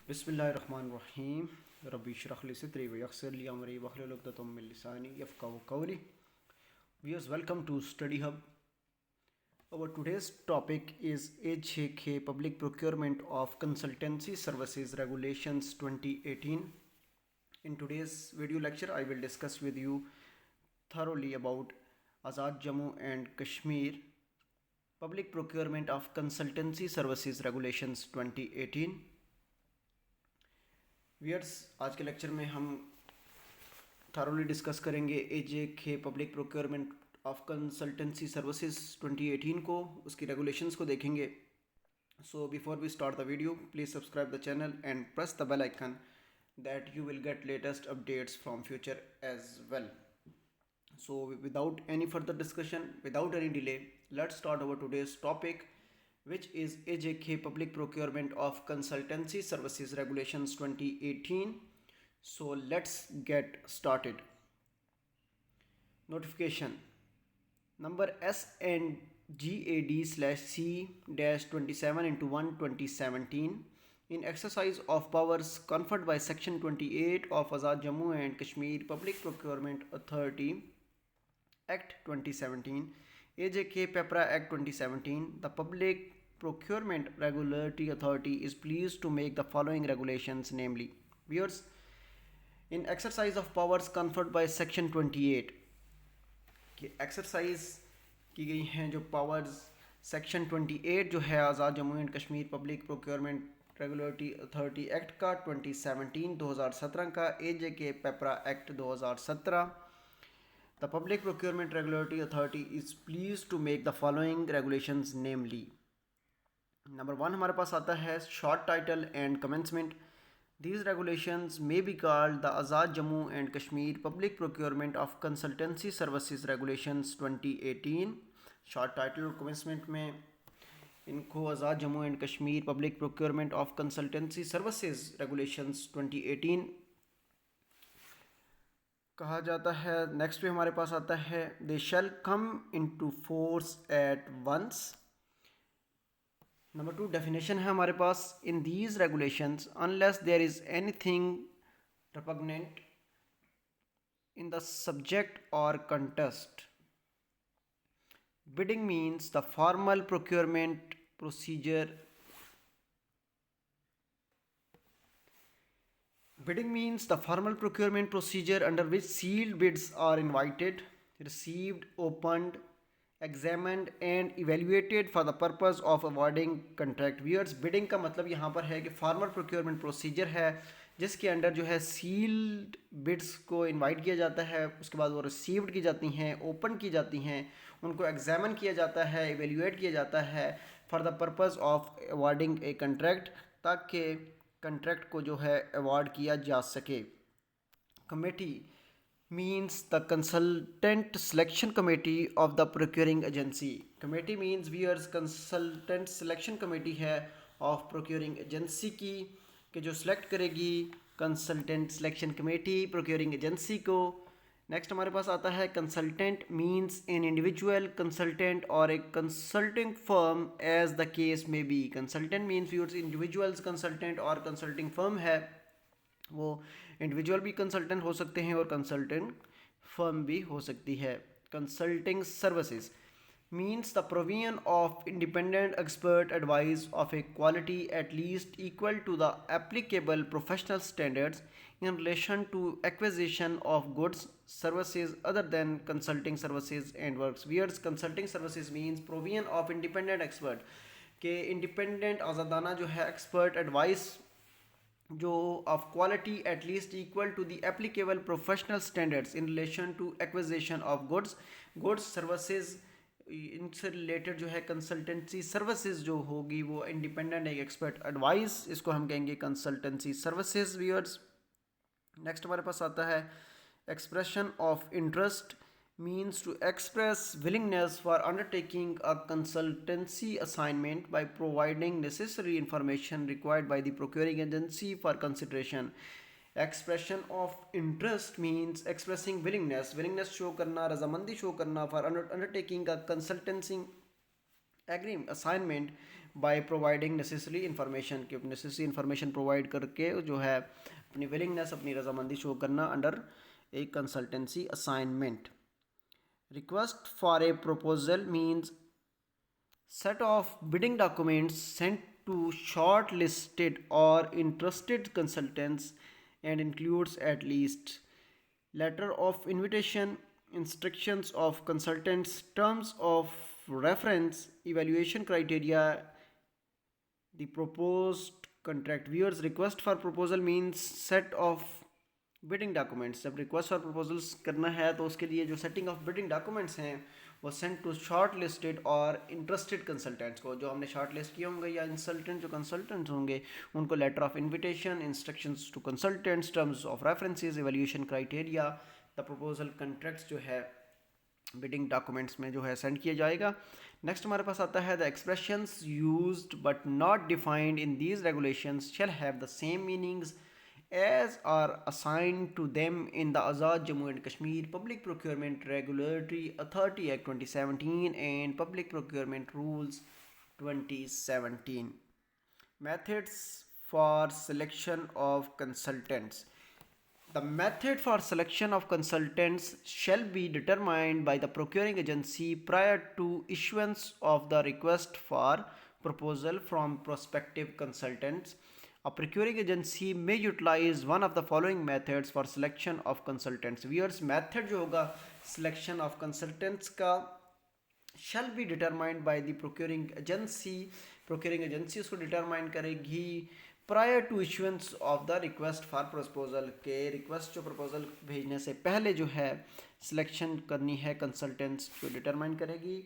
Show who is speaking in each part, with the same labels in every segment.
Speaker 1: बिस्मिल्लाहिर्रहमानिर्रहीम रब्बि इश्रह ली सदरी व यस्सिर ली अमरी वहलुल उक़दतम मिन लिसानी यफ़क़हू क़ौली। Viewers, welcome to Study Hub. Our today's topic is AJ&K Public Procurement of Consultancy Services Regulations 2018. In today's video lecture, I will discuss with you thoroughly about Azad Jammu and Kashmir Public Procurement of Consultancy Services Regulations 2018. Viewers, आज के lecture में हम thoroughly discuss करेंगे AJ&K public procurement of consultancy services 2018 को, उसकी regulations को देखेंगे. So before we start the video, please subscribe the channel and press the bell icon that you will get latest updates from future as well. So without any further discussion, without any delay, let's start our today's topic, which is AJ&K Public Procurement of Consultancy Services Regulations 2018. So let's get started. Notification number SNGAD/C-27/1/2017 in exercise of powers conferred by Section 28 of Azad Jammu and Kashmir Public Procurement Authority Act 2017, AJ&K PEPRA Act 2017, the Public Procurement Regulatory Authority is pleased to make the following regulations, namely, viewers, in exercise of powers conferred by Section 28, कि exercise की गई हैं जो powers section 28 जो है Azad Jammu and Kashmir public procurement regulatory authority act का 2017 का, AJ&K PEPRA act 2017. The Public Procurement Regulatory Authority is pleased to make the following regulations, namely, number 1 हमारे पास आता है short title and commencement. These regulations may be called the Azad Jammu and Kashmir Public Procurement of Consultancy Services Regulations 2018. Short title और commencement में इनको Azad Jammu and Kashmir public procurement of consultancy services regulations 2018 कहा जाता है. नेक्स्ट पे हमारे पास आता है they shall come into force at once. Number 2 definition है हमारे पास, in these regulations unless there is anything repugnant in the subject और context. Bidding means the formal procurement procedure. Bidding means the formal procurement procedure under which sealed bids are invited, received, opened, examined and evaluated for the purpose of awarding contract. Viewers, bidding का मतलब यहाँ पर है कि formal procurement procedure है जिसके under जो है सील्ड बिड्स को इनवाइट किया जाता है, उसके बाद वो रिसीव्ड की जाती हैं, ओपन की जाती हैं, उनको एग्जामिन किया जाता है, इवेल्यूएट किया जाता है for the purpose of awarding A contract, ताकि कंट्रैक्ट को जो है अवार्ड किया जा सके. Committee means the consultant selection committee of the procuring agency. Committee means viewers consultant selection committee है of procuring agency की, कि जो select करेगी consultant selection committee procuring agency को. नेक्स्ट हमारे पास आता है consultant means an individual consultant और एक consulting firm as the case में be. Consultant means viewers individuals consultant और कंसल्टिंग फर्म है वो इंडिविजुअल भी कंसल्टेंट हो सकते हैं और कंसल्टिंग फर्म भी हो सकती है. Consulting services means the provision of independent expert advice of a quality at least equal to the applicable professional standards in relation to acquisition of goods, services other than consulting services and works. Whereas consulting services means provision of independent expert, के independent आज़ादाना जो है expert advice जो of quality at least equal to the applicable professional standards in relation to acquisition of goods, services, इनसे related जो है consultancy services जो होगी वो इंडिपेंडेंट एक एक्सपर्ट एडवाइस, इसको हम कहेंगे कंसल्टेंसी सर्विसेज. व्यूअर्स, नेक्स्ट हमारे पास आता है expression of interest means to express willingness for undertaking a consultancy assignment by providing necessary information required by the procuring agency for consideration. Expression of interest means expressing willingness show करना, रजामंदी show करना for undertaking a consultancy agreement assignment by providing necessary information, कि necessary information provide करके जो है अपनी willingness, अपनी रजामंदी शो करना under a consultancy assignment. Request for a proposal means set of bidding documents sent to shortlisted or interested consultants and includes at least letter of invitation, instructions of consultants, terms of reference, evaluation criteria, the proposed contract. Viewers, request for proposal means set of bidding documents. जब request for proposals करना है तो उसके लिए जो setting of bidding documents हैं वो send to short listed और इंटरेस्टेड कंसल्टेंट्स को, जो हमने शॉर्ट लिस्ट किए होंगे या इंसल्टेंट जो कंसल्टेंट्स होंगे उनको letter of invitation, instructions to consultants, terms of references, evaluation criteria, the proposal contracts जो है बिडिंग डॉक्यूमेंट्स में जो है सेंड किया जाएगा। नेक्स्ट हमारे पास आता है the expressions used but not defined in these regulations shall have the same meanings as are assigned to them in the Azad Jammu and Kashmir Public Procurement Regulatory Authority Act 2017 and Public Procurement Rules 2017. Methods for selection of consultants. The method for selection of consultants shall be determined by the procuring agency prior to issuance of the request for proposal from prospective consultants. A procuring agency may utilize one of the following methods for selection of consultants. Viewers, method जो होगा selection of consultants का shall be determined by the procuring agency. Procuring agency उसको determine करेगी prior to issuance of the request for proposal, के request जो proposal भेजने से पहले जो है selection करनी है consultants जो determine करेगी।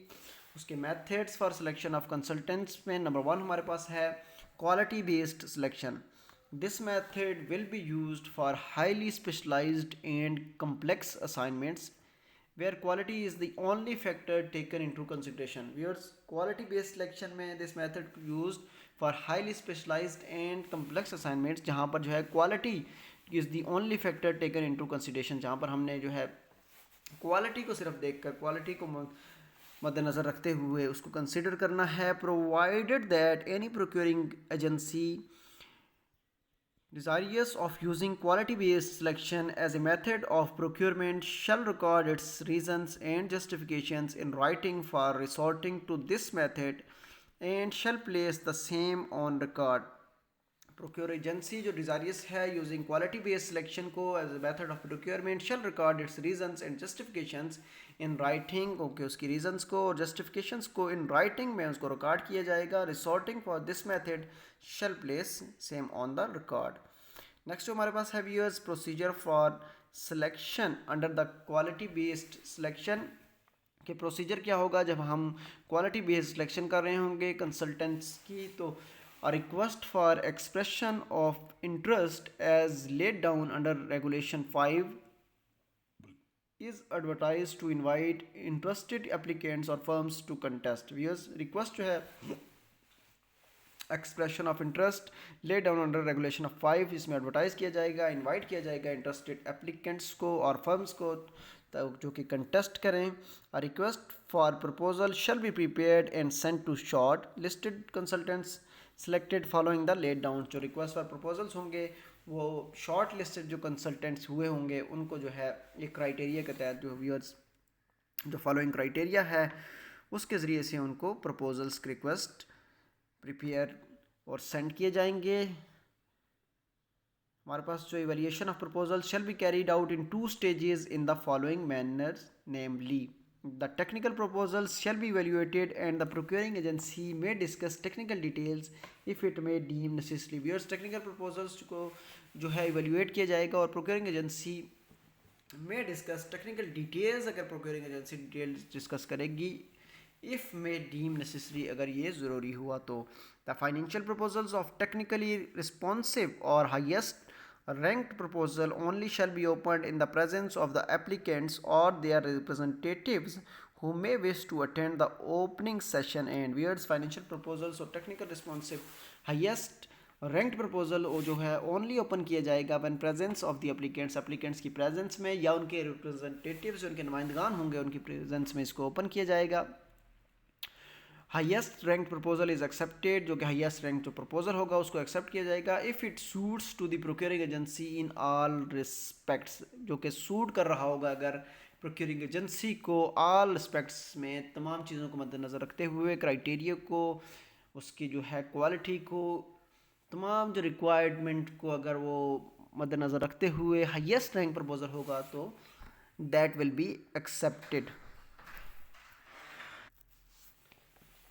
Speaker 1: उसके methods for selection of consultants में नंबर 1 हमारे पास है quality based selection. This method will be used for highly specialized and complex assignments where quality is the only factor taken into consideration. Viewers, quality based selection में this method used for highly specialized and complex assignments जहाँ पर जो है quality is the only factor taken into consideration, जहाँ पर हमने जो है quality को सिर्फ देखकर quality को मद्देनज़र रखते हुए उसको कंसिडर करना है। Provided that any procuring agency desirous of using quality based selection as a method of procurement shall record its reasons and justifications in writing for resorting to this method and shall place the same on record. Procure agency जो desirous है using quality based selection को as a method of procurement shall record its reasons and justifications in writing. Okay, उसकी reasons को और justifications को in writing में उसको record किया जाएगा। Resorting for this method shall place same on the record. Next जो हमारे पास है viewers, procedure for selection under the quality based selection के प्रोसीजर क्या होगा जब हम क्वालिटी बेस्ड सिलेक्शन कर रहे होंगे कंसल्टेंट्स की। तो a request for expression of interest as laid down under regulation 5 is advertised to invite interested applicants or firms to contest. Viewers, request जो है expression of interest laid down under regulation of 5 इसमें advertise किया जाएगा, invite किया जाएगा interested applicants को और firms को जो कि contest करें। A request for proposal shall be prepared and sent to short listed consultants selected following the laid down। जो request for proposals होंगे वो short listed जो consultants हुए होंगे उनको जो है एक criteria के तहत जो viewers जो following criteria है उसके ज़रिए से उनको proposals के request prepare और send किए जाएंगे। हमारे पास जो evaluation of proposals shall be carried out in 2 stages in the following manners, namely the technical proposals shall be evaluated and the procuring agency may discuss technical details if it may deem necessary। viewers, technical proposals को जो है evaluate किया जाएगा और procuring agency may discuss technical details, अगर procuring agency details discuss करेगी if may deem necessary, अगर ये ज़रूरी हुआ तो। the financial proposals of technically responsive or highest ranked proposal only shall be opened in the presence of the applicants or their representatives who may wish to attend the opening session। and viewers, financial proposals और technical responsive highest ranked proposal वो जो है only open किया जाएगा when presence of the applicants की presence में या उनके representatives उनके नुमाइंदगान होंगे उनकी presence में इसको open किया जाएगा। Highest rank proposal is accepted, जो कि हाईएस्ट रैंक जो प्रपोजल होगा उसको एक्सेप्ट किया जाएगा if it suits to the procuring agency in all respects, जो कि सूट कर रहा होगा अगर प्रोक्योरिंग एजेंसी को ऑल रिस्पेक्ट्स में, तमाम चीज़ों को मद्देनज़र रखते हुए, क्राइटेरिया को, उसकी जो है क्वालिटी को, तमाम जो रिक्वायरमेंट को अगर वो मद्देनज़र रखते हुए हाईएस्ट रैंक प्रपोजल होगा तो that will be accepted.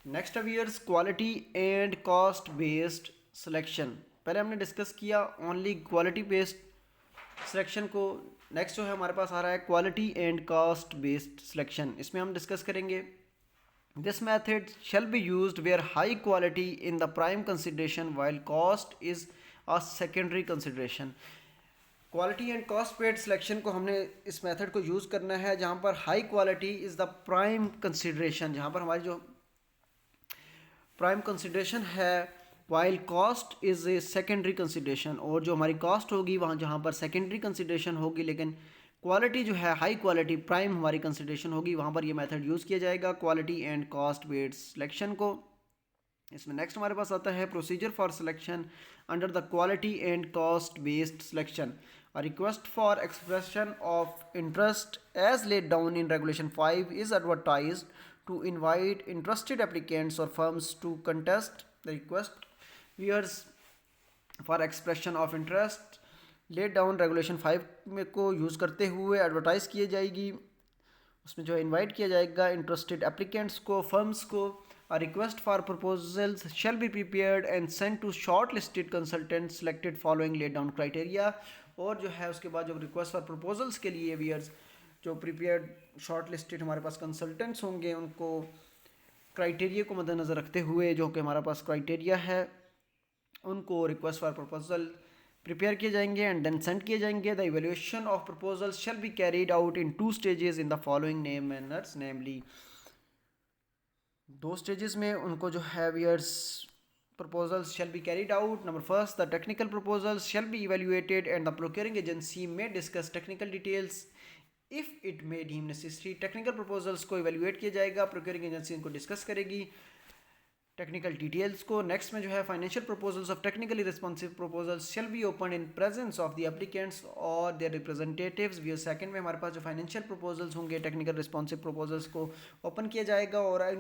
Speaker 1: Next viewers quality and cost based selection. पहले हमने डिस्कस किया ओनली क्वालिटी बेस्ड सिलेक्शन को। नेक्स्ट जो है हमारे पास आ रहा है quality and cost based selection. इसमें हम डिस्कस करेंगे this method shall be used where high quality in the prime consideration while cost is a secondary consideration. Quality and cost based selection को हमने इस मेथड को यूज़ करना है जहाँ पर high quality is the prime consideration, जहाँ पर हमारी जो प्राइम कंसिडरेशन है, while cost is a secondary consideration, और जो हमारी कॉस्ट होगी वहाँ जहाँ पर सेकेंडरी कंसिडरेशन होगी, लेकिन क्वालिटी जो है हाई क्वालिटी प्राइम हमारी कंसिडरेशन होगी, वहाँ पर ये मेथड यूज़ किया जाएगा quality and cost based selection को। इसमें नेक्स्ट हमारे पास आता है procedure for selection under the quality and cost based selection. A request for expression of interest as laid down in Regulation 5 is advertised to invite interested applicants or firms to contest the request. Viewers for expression of interest laid down Regulation 5 में को use करते हुए advertise की जाएगी, उसमें जो है invite किया जाएगा इंटरेस्टेड एप्लीकेंट्स को, फर्म्स को। A request for proposals shall be prepared and sent to shortlisted consultants selected following laid down criteria। और जो है उसके बाद जो रिक्वेस्ट फॉर प्रपोजल्स के लिए वियर्स जो प्रिपेयर्ड शॉर्टलिस्टेड हमारे पास कंसल्टेंट्स होंगे उनको क्राइटेरिया को मद्देनज़र रखते हुए, जो कि हमारे पास क्राइटेरिया है, उनको रिक्वेस्ट फॉर प्रपोजल प्रिपेयर किए जाएंगे एंड देन सेंड किए जाएंगे। The evaluation of proposals shall be carried out in 2 stages in the following name manners, namely 2 stages में उनको जो है wears proposals shall be carried out. Number first, the technical proposals shall be evaluated and the procuring agency may discuss technical details if it may deem necessary। technical proposals को evaluate किया जाएगा, procuring agency इनको discuss करेगी technical details को। next में जो है financial proposals of technically responsive proposals shall be opened in presence of the applicants or their representatives। view second में हमारे पास जो financial proposals होंगे technical responsive proposals को open किया जाएगा और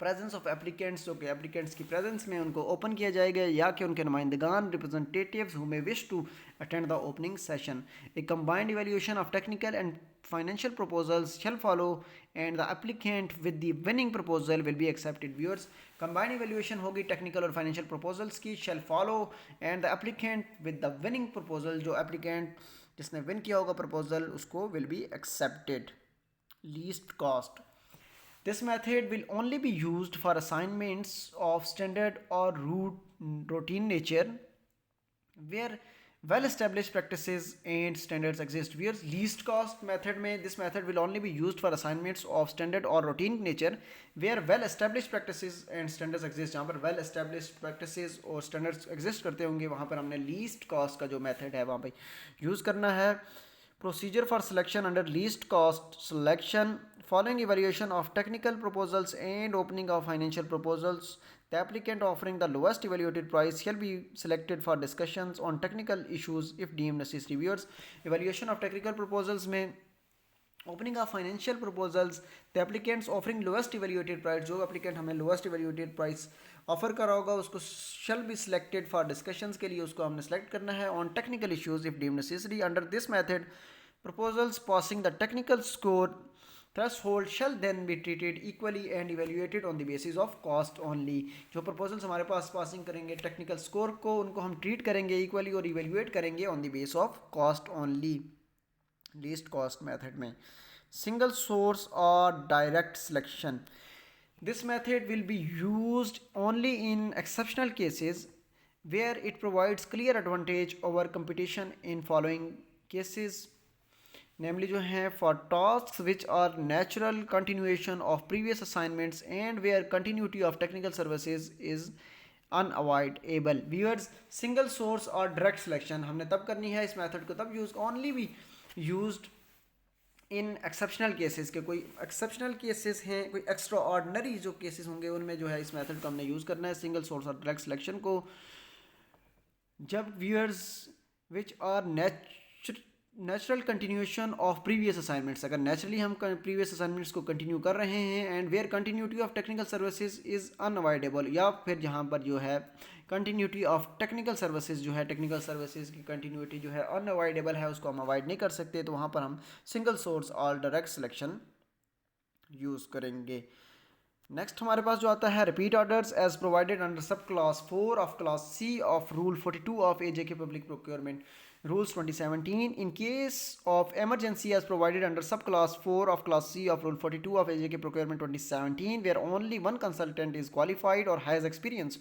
Speaker 1: प्रेजेंस ऑफ एप्लीकेंट्स, जो कि एप्लीकेंट्स की प्रेजेंस में उनको ओपन किया जाएगा या कि उनके नुमाइंदगान representatives who may wish to attend the opening session. A combined evaluation of technical and financial proposals shall follow and the applicant with the winning proposal will be accepted. Viewers combined evaluation होगी technical और financial proposals की, shall follow and the applicant with the winning proposal, जो applicant जिसने win किया होगा proposal उसको will be accepted. Least cost, this method will only be used for assignments of standard or routine nature where well established practices and standards exist। where least cost method में this method will only be used for assignments of standard or routine nature where well established practices and standards exist। जहाँ पर well established practices और standards exist करते होंगे वहाँ पर हमने least cost का जो method है वहाँ पर use करना है। Procedure for selection under least cost selection following evaluation of technical proposals and opening of financial proposals, the applicant offering the lowest evaluated price shall be selected for discussions on technical issues if deemed necessary। viewers evaluation of technical proposals में opening of financial proposals, the applicants offering lowest evaluated price, जो applicant हमें lowest evaluated price offer करा होगा उसको shall be selected for discussions के लिए उसको हमने select करना है on technical issues if deemed necessary। under this method proposals passing the technical score threshold shall then be treated equally and evaluated on the basis of cost only। जो proposals हमारे पास passing करेंगे technical score को उनको हम treat करेंगे equally और evaluate करेंगे on the basis of cost only। least cost method में single source or direct selection, this method will be used only in exceptional cases where it provides clear advantage over competition in following cases, namely जो हैं for tasks which are natural continuation of previous assignments and where continuity of technical services is unavoidable। viewers single source और direct selection हमने तब करनी है, इस method को तब use only be used in exceptional cases के कोई एक्सेप्शनल केसेस हैं, कोई एक्स्ट्रा ऑर्डनरी जो केसेस होंगे उनमें जो है इस मेथड को हमने यूज़ करना है सिंगल सोर्स और डायरेक्ट सिलेक्शन को। जब viewers which are natural continuation of previous assignments, अगर नेचुरली हम प्रीवियस असाइनमेंट्स को कंटिन्यू कर रहे हैं and where continuity of technical services is unavoidable, या फिर जहाँ पर जो है कंटिन्यूटी ऑफ टेक्निकल सर्विसेज जो है टेक्निकल सर्विसेज की कंटिन्यूटी जो है अनअवॉइडेबल है, उसको हम अवॉइड नहीं कर सकते, तो वहाँ पर हम सिंगल सोर्स और डायरेक्ट सिलेक्शन यूज़ करेंगे। नेक्स्ट हमारे पास जो आता है repeat orders as provided under sub clause 4 of clause C of rule 42 of AJ&K public procurement rules 2017 in case of emergency as provided under subclass 4 of class C of rule 42 of AJ&K procurement 2017, where only one consultant is qualified or has experience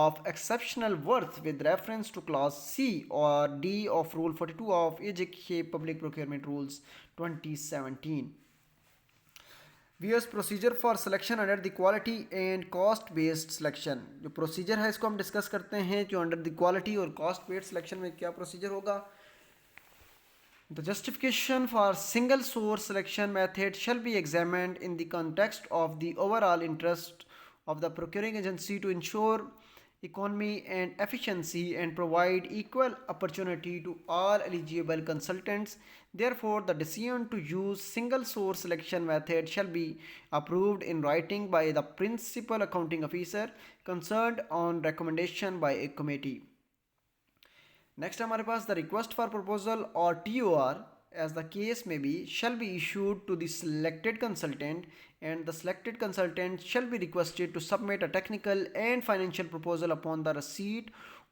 Speaker 1: of exceptional worth with reference to class C or D of rule 42 of AJ&K public procurement rules 2017. VS procedure for selection under the quality and cost based selection, जो procedure है इसको हम discuss करते हैं जो under the quality और cost based selection में क्या प्रोसीजर होगा। The justification for single source selection method shall be examined in the context of the overall interest of the procuring agency to ensure economy and efficiency and provide equal opportunity to all eligible consultants. Therefore, the decision to use single source selection method shall be approved in writing by the principal accounting officer concerned on recommendation by a committee. Next हमारे पास the request for proposal or TOR as the case may be shall be issued to the selected consultant, and the selected consultant shall be requested to submit a technical and financial proposal upon the receipt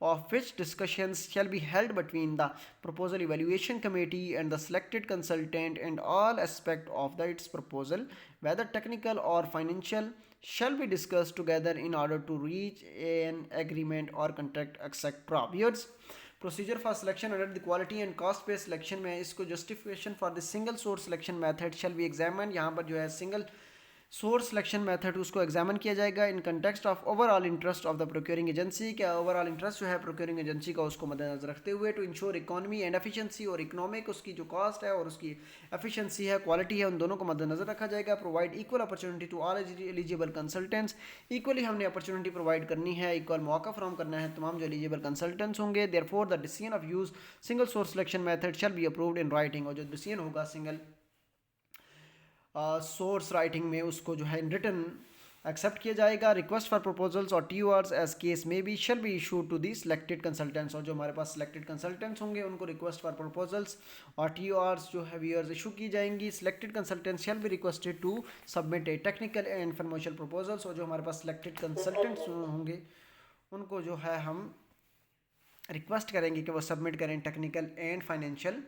Speaker 1: of which discussions shall be held between the proposal evaluation committee and the selected consultant, and all aspects of its proposal, whether technical or financial, shall be discussed together in order to reach an agreement or contract, etc. Viewers, procedure for selection under the quality and cost based selection में इसको justification for the single source selection method shall be examine, यहाँ पर जो है single source selection method उसको examine किया जाएगा in context of overall interest of the procuring agency, क्या ओवरऑल इंटरेस्ट जो है प्रोक्योरिंग एजेंसी का उसको मद्देनजर रखते हुए to ensure economy and efficiency, और इकोनॉमिक उसकी जो कॉस्ट है और उसकी एफिशिएंसी है क्वालिटी है उन दोनों को मद्देनजर रखा जाएगा। Provide equal opportunity to all eligible consultants, equally हमने अपॉर्चुनिटी प्रोवाइड करनी है, इक्वल मौका फ्राहम करना है तमाम जो एलिजिबल कंसल्टेंट्स होंगे। Therefore the decision of use single source selection method shall be approved in writing, और जो डिसीजन होगा सिंगल सोर्स राइटिंग में उसको जो है इन रिटन एक्सेप्ट किया जाएगा। रिक्वेस्ट फॉर प्रपोजल्स और TORs एज केस में be shall be issued to the selected consultants, और जो हमारे पास सिलेक्टेड कंसल्टेंट्स होंगे उनको रिक्वेस्ट फॉर प्रपोजल्स और TORs जो है व्यूअर्स इशू की जाएंगी। Selected consultants shall be requested to submit a technical and financial proposals, और जो हमारे पास सिलेक्टेड कंसल्टेंट्स होंगे उनको जो है हम रिक्वेस्ट करेंगे कि वो सबमिट करें टेक्निकल एंड फाइनेंशियल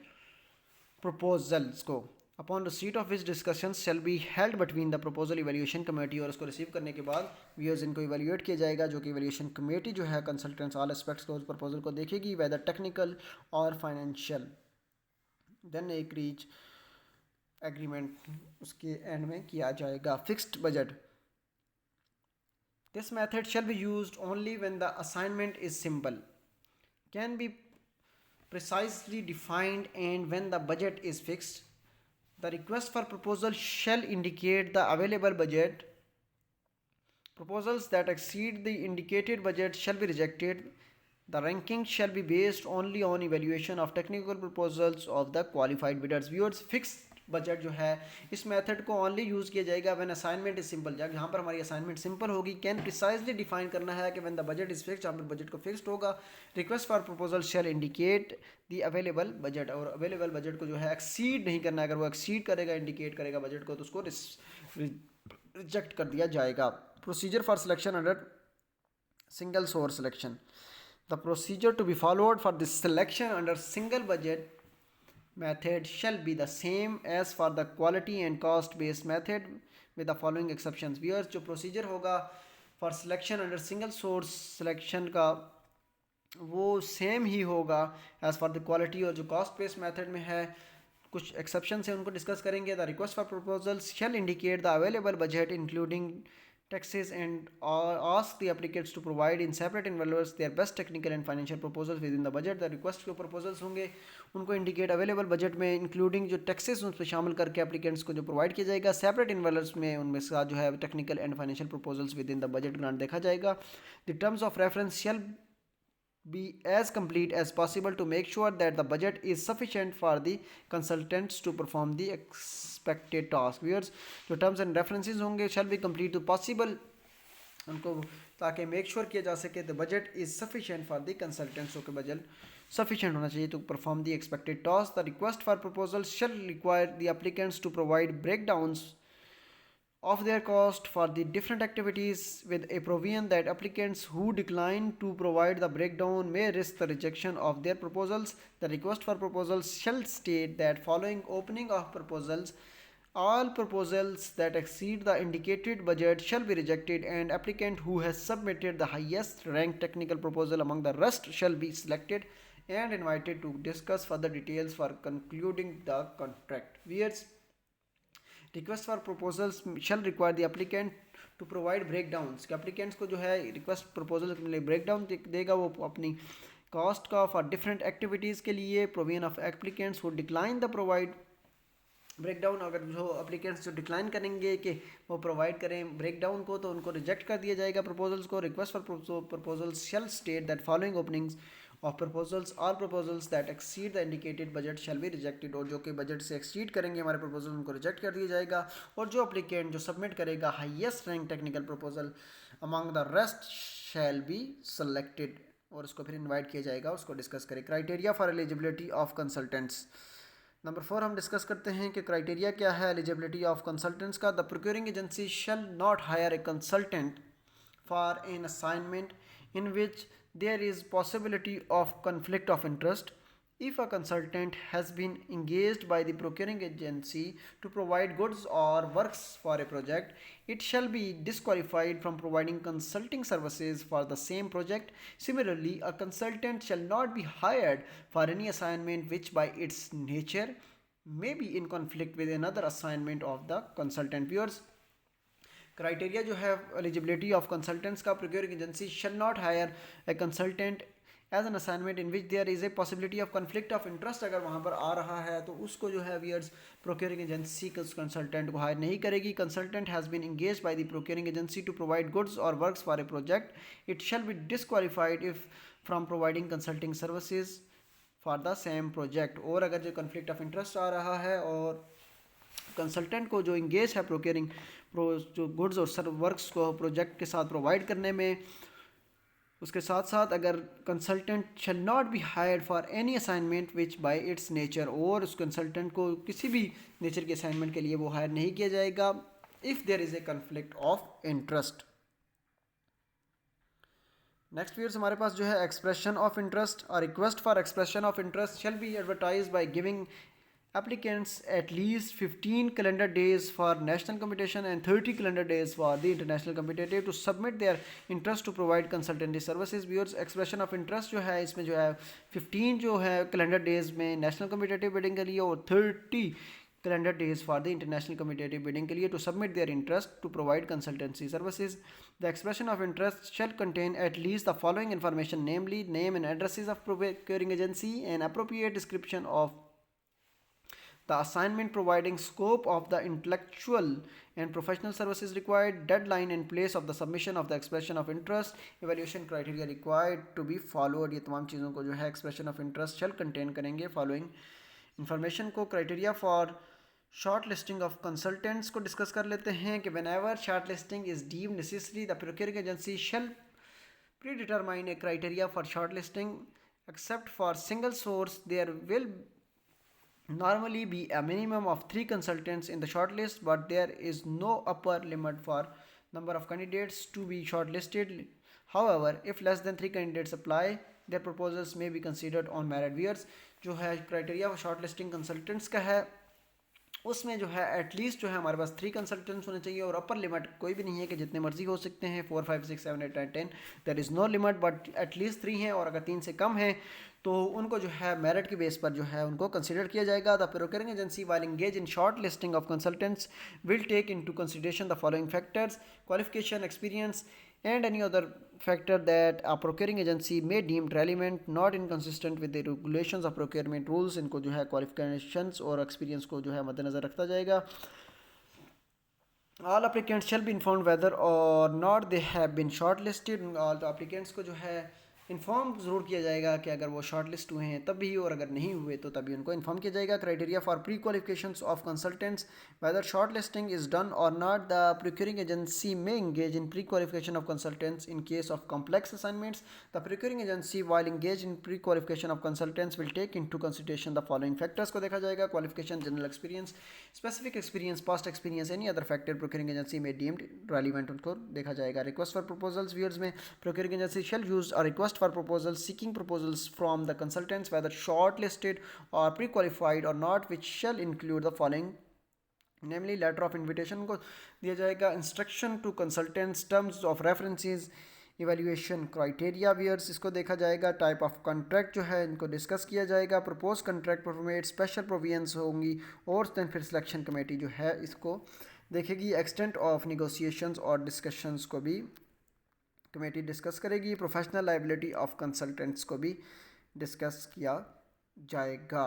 Speaker 1: प्रपोजल्स को। Upon receipt of which discussions shall be held between the proposal evaluation committee, और उसको रिसीव करने के बाद व्यूअर्स इनको इवैल्यूएट किया जाएगा, जो कि इवैल्यूएशन कमेटी जो है कंसल्टेंट्स ऑल एस्पेक्ट्स को उस प्रपोजल को देखेगी वेदर टेक्निकल और फाइनेंशियल, देन एक रीच एग्रीमेंट उसके एंड में किया जाएगा। Fixed budget, this method shall be used only when the assignment is simple, can be precisely defined, and when the budget is fixed. The request for proposal shall indicate the available budget. Proposals that exceed the indicated budget shall be rejected. The ranking shall be based only on evaluation of technical proposals of the qualified bidders. Viewers, fixed budget जो है इस method को only use किया जाएगा when assignment is simple, जब यहाँ पर हमारी असाइनमेंट सिंपल होगी। कैन प्रिसाइजली डिफाइन करना है कि when the budget is fixed, जहाँ पर बजट को फिक्स्ड होगा। Request for proposal shall indicate the available budget, और अवेलेबल बजट को जो है एक्सीड नहीं करना है, अगर वो एक्सीड करेगा इंडिकेट करेगा बजट को तो उसको रिजेक्ट कर दिया जाएगा। Procedure for selection under single source selection, the procedure to be followed for this selection under single budget method shall be the same as for the quality and cost based method with the following exceptions. Viewers, जो procedure होगा for selection under single source selection का वो same ही होगा as for the quality, और जो cost based method में है कुछ एक्सेप्शन है उनको डिस्कस करेंगे। The request for proposals shall indicate the available budget including taxes and ask the applicants to provide in separate envelopes their best technical and financial proposals within the budget. The request जो proposals होंगे उनको indicate available budget में including जो taxes उस पर शामिल करके applicants को जो provide किया जाएगा, separate envelopes में उनमें साथ जो है technical and financial proposals within the budget grant देखा जाएगा. The terms of reference shall be as complete as possible to make sure that the budget is sufficient for the consultants to perform the expected task. Viewers, जो terms and references होंगे shall be complete to possible उनको ताकि make sure किया जा सके the budget is sufficient for the consultants. Okay, budget sufficient होना चाहिए to perform the expected task. The request for proposals shall require the applicants to provide breakdowns of their cost for the different activities with a provision that applicants who decline to provide the breakdown may risk the rejection of their proposals. The request for proposals shall state that following opening of proposals, all proposals that exceed the indicated budget shall be rejected and applicant who has submitted the highest ranked technical proposal among the rest shall be selected and invited to discuss further details for concluding the contract. Viewers, request for proposals shall require the applicant to provide breakdowns कि applicants को जो है request proposal के लिए breakdown देगा वो अपनी cost का फॉर डिफरेंट एक्टिविटीज़ के लिए. प्रोविजन ऑफ एप्लीकेंट्स वो डिक्लाइन द प्रोवाइड ब्रेकडाउन, अगर जो एप्लीकेंट्स जो डिक्लाइन करेंगे कि वो प्रोवाइड करें ब्रेकडाउन को तो उनको रिजेक्ट कर दिया जाएगा प्रपोजल्स को. Request for proposals shall state that following openings of proposals all proposals that exceed the indicated budget shall be rejected. और जो कि बजट से एक्सीड करेंगे हमारे प्रपोजल उनको रिजेक्ट कर दिया जाएगा. और जो एप्लीकेंट जो सबमिट करेगा highest rank technical proposal among the rest shall be selected और उसको फिर इन्वाइट किया जाएगा, उसको डिस्कस करें. Criteria for eligibility of consultants. Number 4 हम डिस्कस करते हैं कि क्राइटेरिया क्या है एलिजिबिलिटी ऑफ कंसल्टेंट्स का. The procuring agency shall not hire a consultant for an assignment in which there is possibility of conflict of interest. If a consultant has been engaged by the procuring agency to provide goods or works for a project, it shall be disqualified from providing consulting services for the same project. Similarly, a consultant shall not be hired for any assignment which by its nature may be in conflict with another assignment of the consultant. Viewers, criteria जो है eligibility of consultants का, procuring agency shall not hire a consultant as an assignment in which there is a possibility of conflict of interest. अगर वहाँ पर आ रहा है तो उसको जो है वियर्स प्रोक्योरिंग एजेंसी कंसल्टेंट को हायर नहीं करेगी. Consultant has been engage by the procuring agency to provide goods और works for a project, it shall be disqualified if from providing consulting services for the same project. और अगर जो conflict of interest आ रहा है और consultant को जो engage है प्रोक्योरिंग जो गुड्स और वर्क्स को प्रोजेक्ट के साथ प्रोवाइड करने में, उसके साथ साथ अगर consultant shall not be hired for any assignment which bye it's nature, और उस कंसल्टेंट को किसी भी नेचर के असाइनमेंट के लिए वो हायर नहीं किया जाएगा if there is a conflict of interest. Next viewers हमारे पास जो है एक्सप्रेशन ऑफ इंटरेस्ट. और request for expression of interest shall be advertise by giving applicants at least 15 calendar days for national competition and 30 calendar days for the international competitive to submit their interest to provide consultancy services. Viewers, expression of interest जो है इसमें जो है 15 जो है calendar days में national competitive bidding के लिए और 30 calendar days for the international competitive bidding के लिए to submit their interest to provide consultancy services. The expression of interest shall contain at least the following information, namely name and addresses of procuring agency, and appropriate description of the assignment, providing scope of the intellectual and professional services required, deadline and place of the submission of the expression of interest, evaluation criteria required to be followed. ये तमाम चीज़ों को जो है expression of interest shall contain करेंगे. following information को criteria for short listing of consultants को discuss कर लेते हैं कि whenever short listing is deemed necessary, the procuring agency shall predetermine a criteria for short listing. Except for single source, there will normally be a minimum of 3 consultants in the shortlist, but there is no upper limit for number of candidates to be shortlisted. However, if less than 3 candidates apply, their proposals may be considered on merit. Viewers, जो है criteria short listing consultants का है उसमें जो है at least जो है हमारे पास 3 कंसल्टेंट्स होने चाहिए, और अपर लिमिट कोई भी नहीं है कि जितने मर्जी हो सकते हैं, 4 5 6 7 8 9 10, there is no limit, but at least 3 हैं, और अगर 3 से कम है तो उनको जो है मेरिट के बेस पर जो है उनको कंसिडर किया जाएगा। The procuring agency while engage in short listing of consultants will take into consideration the following factors: qualification, experience, and any other factor that a procuring agency may deem relevant, not inconsistent with the regulations of procurement rules। इनको जो है qualifications और experience को जो है मद्देनज़र रखा जाएगा। all applicants shall be informed whether or not they have been shortlisted। all तो applicants को जो है इन्फॉर्म ज़रूर किया जाएगा कि अगर वो शॉर्ट लिस्ट हुए हैं तब भी, और अगर नहीं हुए तो तभी उनको इन्फॉर्म किया जाएगा। Criteria for pre qualifications of consultants, whether short listing is done और नॉट, द प्रोक्यूरिंग एजेंसी में engage in pre qualification of consultants in case of complex assignments. The procuring agency while engage in pre qualification of consultants will take in to consideration the following factors को देखा जाएगा: qualification, general experience, specific experience, past experience, any other factor procuring agency में deemed relevant उनको देखा जाएगा। Request for proposals, viewers में procuring agency shall use a request for proposals seeking proposals from the consultants whether shortlisted or pre-qualified or not, which shall include the following, namely letter of invitation को दिया जाएगा, instruction to consultants, terms of references, evaluation criteria viewers इसको देखा जाएगा। Type of contract जो है इनको discuss किया जाएगा। Propose contract format, special provisions होंगी, और देन फिर सिलेक्शन कमेटी जो है इसको देखेगी। एक्सटेंट ऑफ निगोशिएशंस और डिस्कशंस को भी कमेटी डिस्कस करेगी। प्रोफेशनल लाइबिलिटी ऑफ कंसल्टेंट्स को भी डिस्कस किया जाएगा।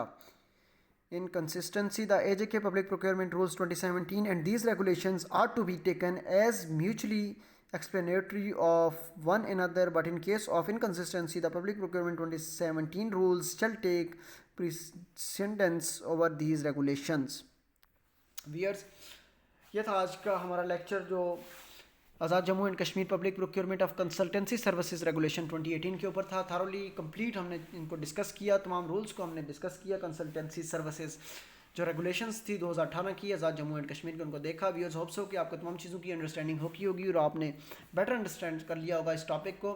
Speaker 1: इन consistency, the AJ&K Public Procurement Rules 2017 and these regulations are to be taken as mutually explanatory of one another, but in case of inconsistency, the Public Procurement 2017 rules shall take precedence over these regulations। Viewers, ये था आज का हमारा lecture जो Azad Jammu and Kashmir public procurement of consultancy services regulation 2018 के ऊपर था। Thoroughly complete हमने इनको डिस्कस किया, तमाम रूल्स को हमने डिस्कस किया। कंसल्टेंसी सर्विसेज जो रेगुलेशंस थी 2018 की आज़ाद जम्मू एंड कश्मीर के, उनको देखा। व्यूअर्स, होप्स हो कि आपको तमाम चीज़ों की अंडरस्टैंडिंग होगी और आपने बेटर अंडरस्टैंड कर लिया होगा इस टॉपिक को।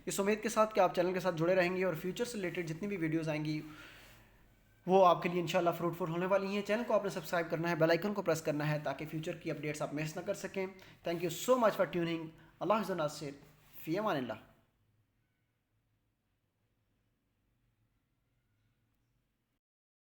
Speaker 1: इस उम्मीद के साथ कि आप चैनल के साथ जुड़े रहेंगे और फ्यूचर से रिलेटेड जितनी भी वीडियोज़ आएंगी वो आपके लिए इंशाल्लाह फ्रूटफुल होने वाली हैं। चैनल को आपने सब्सक्राइब करना है, बेल आइकन को प्रेस करना है ताकि फ्यूचर की अपडेट्स आप मिस ना कर सकें। Thank you so much for tuning. अल्लाह नासिर फ़ी अमानिल्लाह।